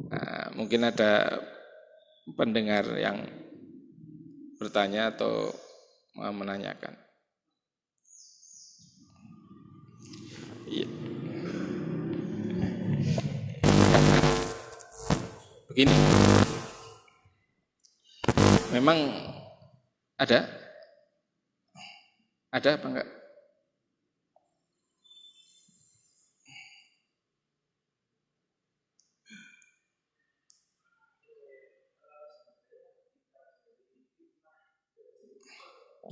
Nah, mungkin ada pendengar yang bertanya atau mau menanyakan. Iya. Begini. Memang ada apa enggak?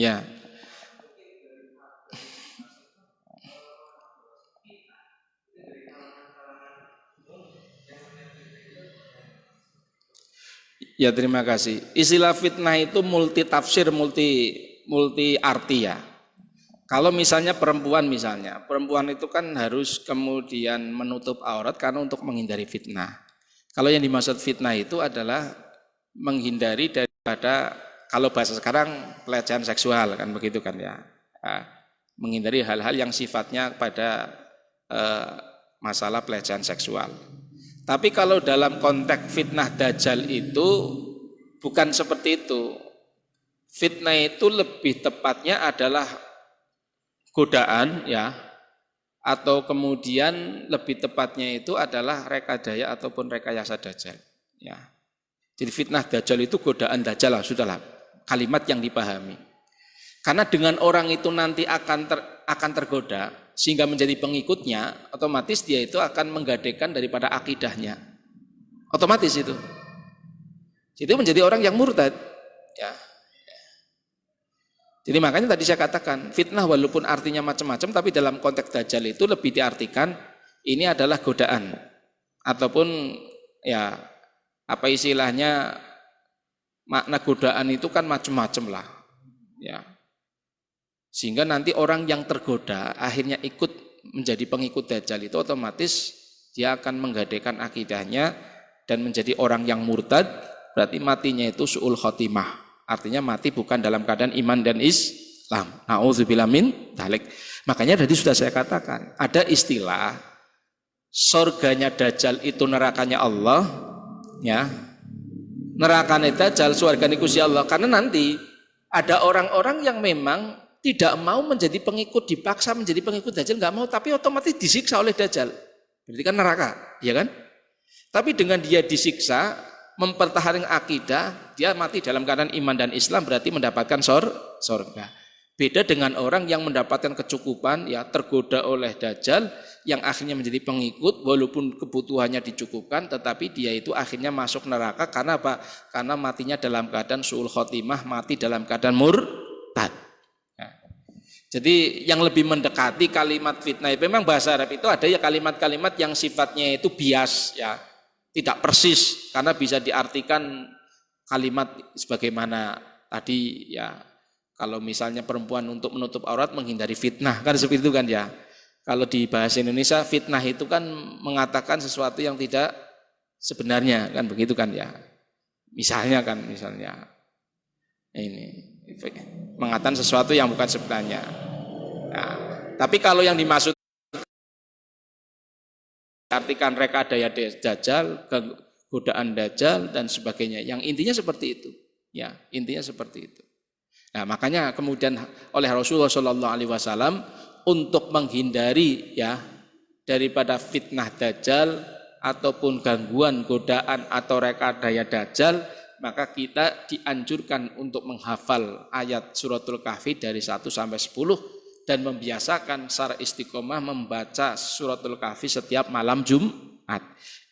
Ya. Ya, terima kasih. Istilah fitnah itu multi tafsir, multi arti ya. Kalau misalnya perempuan itu kan harus kemudian menutup aurat karena untuk menghindari fitnah. Kalau yang dimaksud fitnah itu adalah menghindari daripada, kalau bahasa sekarang, pelecehan seksual kan begitu kan ya. Menghindari hal-hal yang sifatnya pada masalah pelecehan seksual. Tapi kalau dalam konteks fitnah dajjal itu bukan seperti itu. Fitnah itu lebih tepatnya adalah godaan ya, atau kemudian lebih tepatnya itu adalah rekadaya ataupun rekayasa dajjal ya. Jadi fitnah dajjal itu godaan dajjal lah, sudahlah, kalimat yang dipahami. Karena dengan orang itu nanti akan tergoda sehingga menjadi pengikutnya, otomatis dia itu akan menggadekan daripada akidahnya. Otomatis itu. Itu menjadi orang yang murtad. Ya. Jadi makanya tadi saya katakan, fitnah walaupun artinya macam-macam, tapi dalam konteks dajjal itu lebih diartikan ini adalah godaan. Ataupun ya apa istilahnya, makna godaan itu kan macam-macam lah. Ya. Sehingga nanti orang yang tergoda akhirnya ikut menjadi pengikut dajjal itu otomatis dia akan menggadekan akidahnya dan menjadi orang yang murtad, berarti matinya itu su'ul khotimah. Artinya mati bukan dalam keadaan iman dan Islam. Na'udzubillah min dzalik. Makanya tadi sudah saya katakan, ada istilah surganya dajjal itu nerakanya Allah, ya. Nerakanya dajjal, surganya Gusti Allah. Karena nanti ada orang-orang yang memang tidak mau menjadi pengikut, dipaksa menjadi pengikut dajjal, nggak mau, tapi otomatis disiksa oleh dajjal. Berarti kan neraka, ya kan? Tapi dengan dia disiksa, mempertahankan akidah, dia mati dalam keadaan iman dan Islam, berarti mendapatkan surga. Beda dengan orang yang mendapatkan kecukupan, ya tergoda oleh dajjal, yang akhirnya menjadi pengikut, walaupun kebutuhannya dicukupkan, tetapi dia itu akhirnya masuk neraka. Karena apa? Karena matinya dalam keadaan su'ul khotimah, mati dalam keadaan murtad. Jadi yang lebih mendekati kalimat fitnah, memang bahasa Arab itu ada ya kalimat-kalimat yang sifatnya itu bias ya, tidak persis, karena bisa diartikan kalimat sebagaimana tadi ya, kalau misalnya perempuan untuk menutup aurat menghindari fitnah kan seperti itu kan ya. Kalau di bahasa Indonesia fitnah itu kan mengatakan sesuatu yang tidak sebenarnya kan begitu kan ya. Misalnya ini mengatakan sesuatu yang bukan sebenarnya. Nah, tapi kalau yang dimaksud artikan rekadaya dajjal, godaan dajjal dan sebagainya, yang intinya seperti itu. Ya, intinya seperti itu. Nah, makanya kemudian oleh Rasulullah Shallallahu Alaihi Wasallam untuk menghindari ya daripada fitnah Dajjal ataupun gangguan, godaan atau rekadaya Dajjal, maka kita dianjurkan untuk menghafal ayat suratul Kahfi dari 1 sampai 10 dan membiasakan secara istiqomah membaca suratul Kahfi setiap malam Jumat.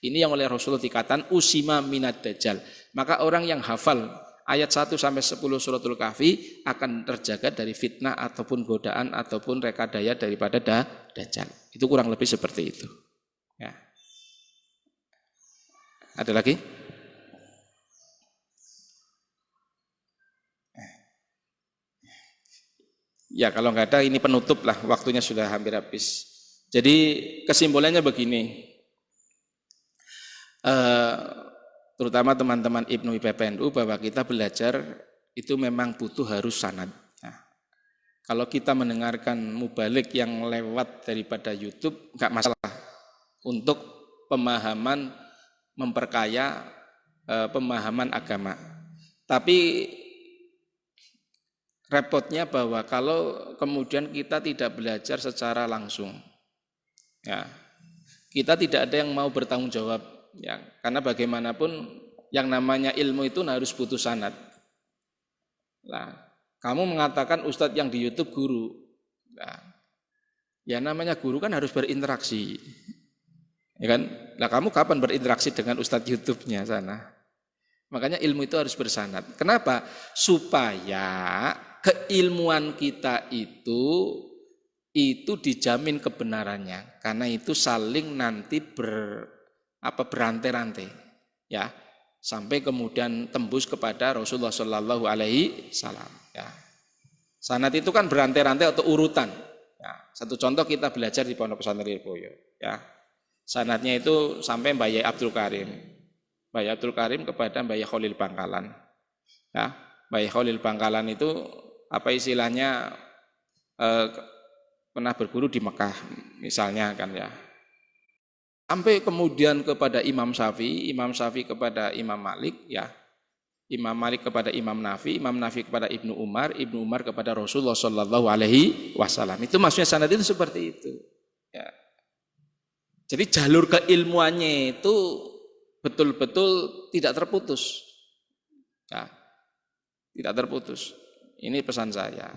Ini yang oleh Rasulullah dikatakan usima minad Dajjal. Maka orang yang hafal ayat 1 sampai 10 suratul Kahfi akan terjaga dari fitnah ataupun godaan ataupun rekadaya daripada Dajjal. Itu kurang lebih seperti itu. Ya. Ada lagi? Ya, kalau nggak ada ini penutup lah, waktunya sudah hampir habis. Jadi kesimpulannya begini, terutama teman-teman Ibnu IPPNU, bahwa kita belajar itu memang butuh harus sanad. Nah, kalau kita mendengarkan mubalik yang lewat daripada YouTube, nggak masalah untuk pemahaman, memperkaya pemahaman agama. Tapi repotnya bahwa kalau kemudian kita tidak belajar secara langsung, ya, kita tidak ada yang mau bertanggung jawab, ya, karena bagaimanapun yang namanya ilmu itu harus butuh sanad. Nah, kamu mengatakan ustadz yang di YouTube guru, nah, ya namanya guru kan harus berinteraksi, ya kan? Nah, kamu kapan berinteraksi dengan ustadz YouTube-nya sana? Makanya ilmu itu harus bersanad. Kenapa? Supaya keilmuan kita itu dijamin kebenarannya, karena itu saling nanti berantai-rantai, ya, sampai kemudian tembus kepada Rasulullah Shallallahu Alaihi Wasallam. Ya. Sanad itu kan berantai-rantai atau urutan. Ya. Satu contoh kita belajar di Pondok Pesantren Lirboyo, ya, sanadnya itu sampai Mbah Yai Abdul Karim, Mbah Yai Abdul Karim kepada Mbah Yai Khalil Bangkalan. Ya, Mbah Yai Khalil Bangkalan itu apa istilahnya pernah berguru di Mekah misalnya kan ya. Sampai kemudian kepada Imam Syafi'i kepada Imam Malik, ya. Imam Malik kepada Imam Nafi kepada Ibnu Umar kepada Rasulullah Shallallahu Alaihi Wasallam. Itu maksudnya sanad itu seperti itu. Ya. Jadi jalur keilmuannya itu betul-betul tidak terputus. Ya. Tidak terputus. Ini pesan saya.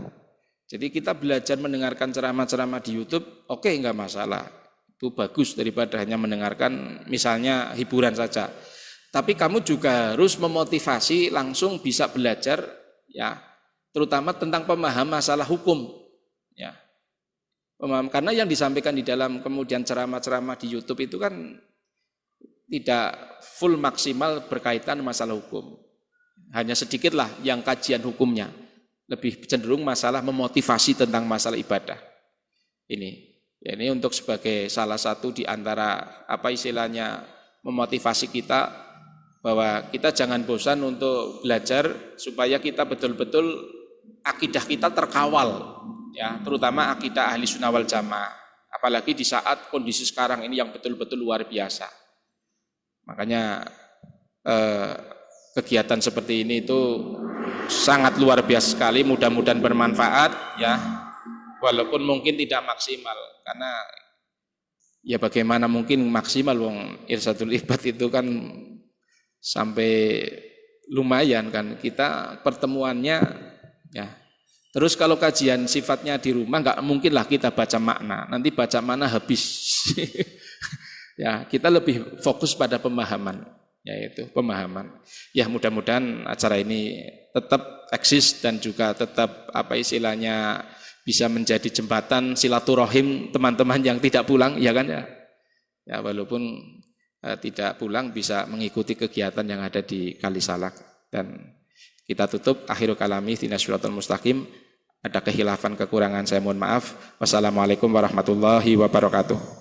Jadi kita belajar mendengarkan ceramah-ceramah di YouTube, oke, enggak masalah. Itu bagus daripada hanya mendengarkan misalnya hiburan saja. Tapi kamu juga harus memotivasi langsung bisa belajar, ya, terutama tentang pemahaman masalah hukum, ya. Karena yang disampaikan di dalam kemudian ceramah-ceramah di YouTube itu kan tidak full maksimal berkaitan masalah hukum. Hanya sedikitlah yang kajian hukumnya. Lebih cenderung masalah memotivasi tentang masalah ibadah. Ini untuk sebagai salah satu di antara apa istilahnya memotivasi kita bahwa kita jangan bosan untuk belajar supaya kita betul-betul akidah kita terkawal, ya, terutama akidah ahli sunnah wal jamaah. Apalagi di saat kondisi sekarang ini yang betul-betul luar biasa. Makanya kegiatan seperti ini itu sangat luar biasa sekali, mudah-mudahan bermanfaat, ya, walaupun mungkin tidak maksimal, karena ya bagaimana mungkin maksimal, wong irsadul ibad itu kan sampai lumayan kan kita pertemuannya, ya. Terus kalau kajian sifatnya di rumah nggak mungkin lah kita baca makna, nanti baca makna habis. Ya, kita lebih fokus pada pemahaman, yaitu pemahaman. Ya, mudah-mudahan acara ini tetap eksis dan juga tetap apa istilahnya bisa menjadi jembatan silaturahim teman-teman yang tidak pulang, ya kan ya. Ya, walaupun tidak pulang bisa mengikuti kegiatan yang ada di Kalisalak. Dan kita tutup akhirul kalami ihdinas shiratal mustaqim. Ada kehilafan kekurangan saya mohon maaf. Wassalamualaikum warahmatullahi wabarakatuh.